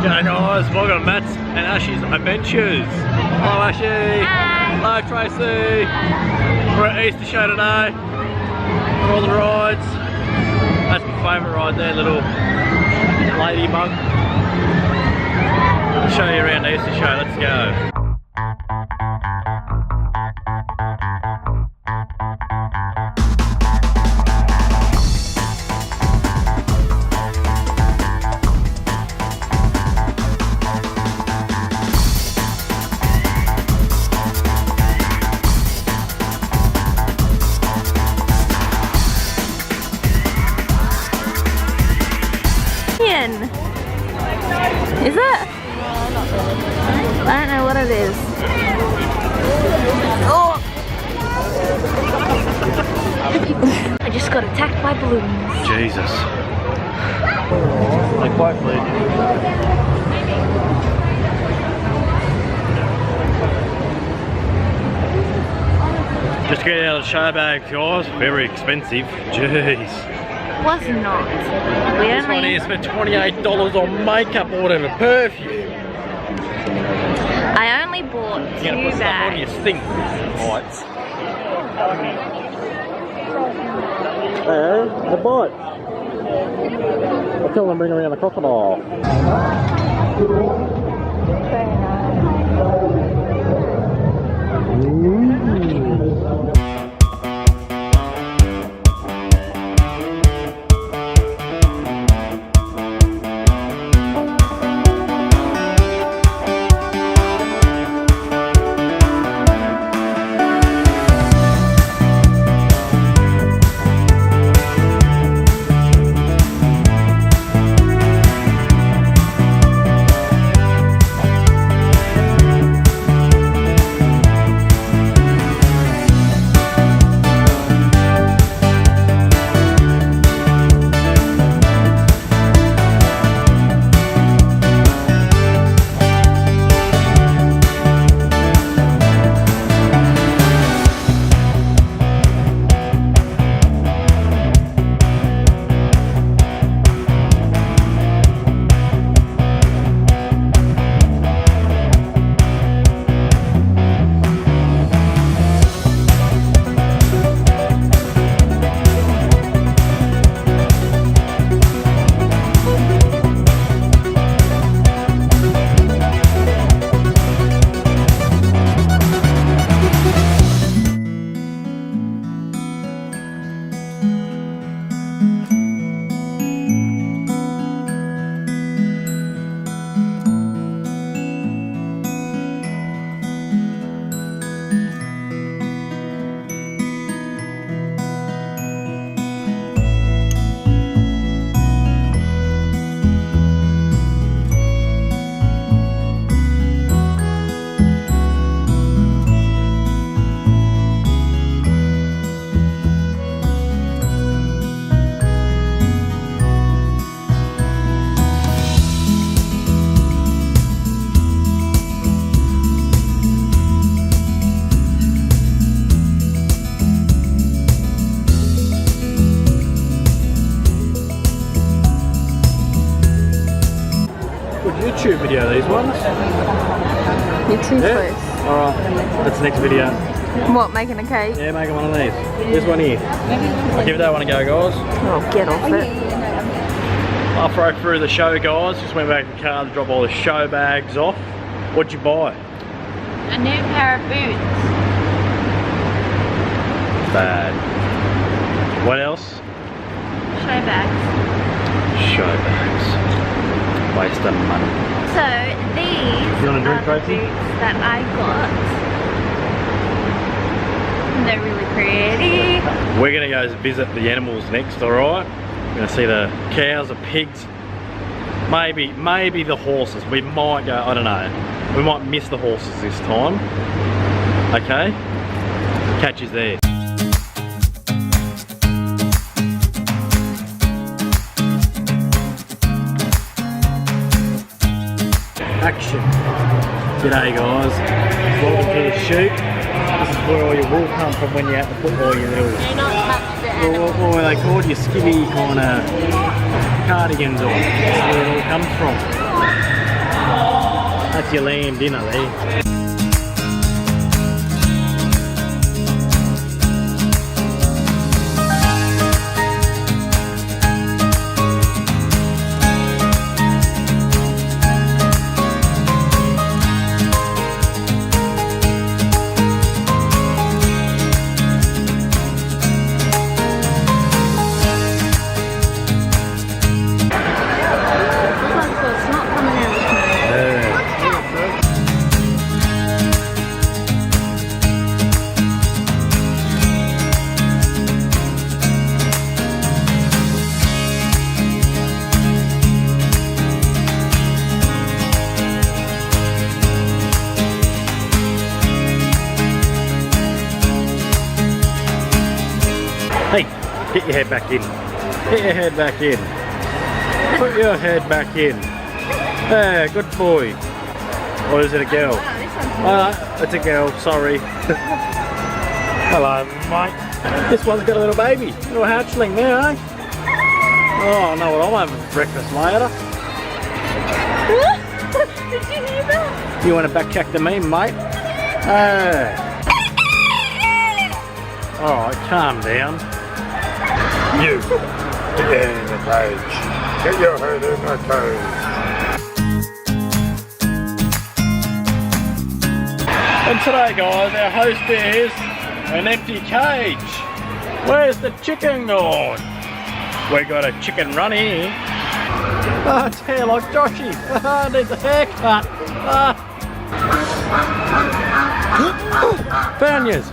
G'day guys, welcome to Matt's and Ashie's Adventures. Hello Ashie. Hi. Hello Tracy. We're at Easter show today. For all the rides. That's my favourite ride there, little ladybug. I'll show you around the Easter show, let's go. Is it? I don't know what it is. Oh! I just got attacked by balloons. Jesus. They quite bleed. Just getting out of the show bags, guys. Very expensive. Jeez. Was not. We This one here spent $28 on makeup or whatever, perfume. I only bought You're gonna put two stuff on your bags. stink. Bites. Hey, the bite. I'll tell them bring around the crocodile. YouTube video, these ones. You're too close. Alright, that's the next video. What, making a cake? Yeah, making one of these. This one here. I'll give that one a go, guys. Oh, get off it. Halfway through the show, guys, just went back to the car to drop all the show bags off. What'd you buy? A new pair of boots. Bad. What else? Show bags. Show bags. Waste of money. So these You want a drink, are the Tracy? boots that I got. They're really pretty. We're gonna go visit the animals next, alright? We're gonna see the cows, the pigs, maybe the horses. We might go, I don't know. We might miss the horses this time. Okay? Catch you there. Action. G'day guys, welcome to the shoot. This is where all your wool come from when you have to put all your little, what are they called, your skivvy kind of cardigans on. That's where it all comes from. That's your lamb dinner there. Hey, get your head back in. Get your head back in. Put your head back in. There, good boy. Or is it a girl? It's a girl, sorry. Hello, mate. This one's got a little baby. Little hatchling there, eh? Oh, I know what I'm having for breakfast later. Did you hear that? You want to back check the meme, mate? Alright, calm down. You, get in the cage. Get your head in the cage. And today, guys, our host is an empty cage. Where's the chicken gone? We got a chicken runny. Oh, it's hair like Joshy. Needs a haircut. Found yous.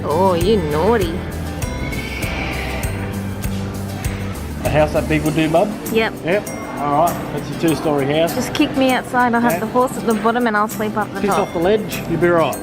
Oh, you naughty. A house that big would do, bub? Yep. Yep. Alright, that's your two-story house. Just kick me outside. I'll have Okay. the horse at the bottom and I'll sleep up the Piss top. off the ledge, you'll be right.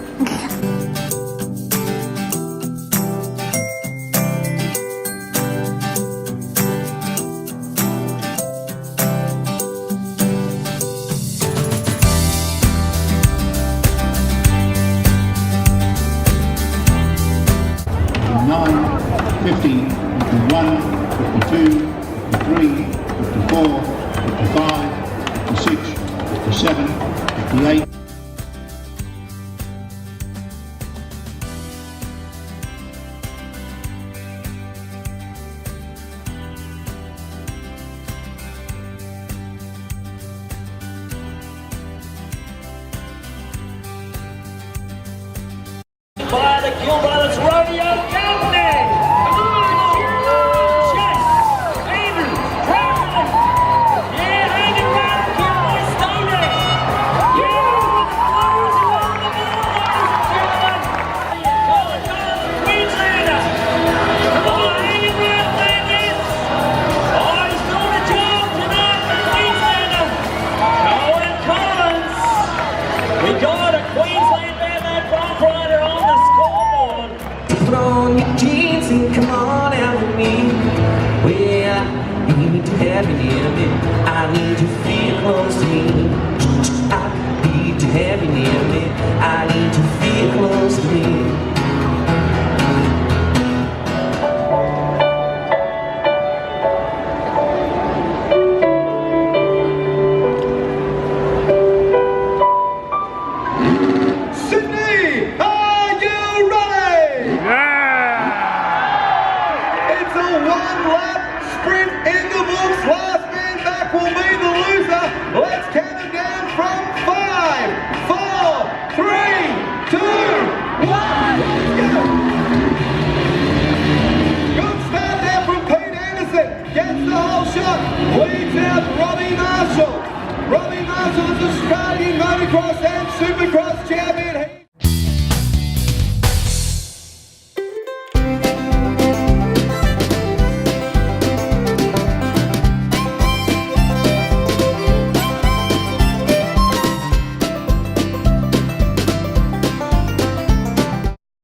By the Gill Brothers Rodeo Company! Chase, Andrew, Brown! Yeah, hanging around the Cowboy Stoner! Yeah, Queenslander! Oh, hanging around Landis! Oh, he's doing a job tonight for Queenslander! Colin Collins! We got a Queensland band, that Bronc Rider on the scoreboard. Put on your jeans and come on.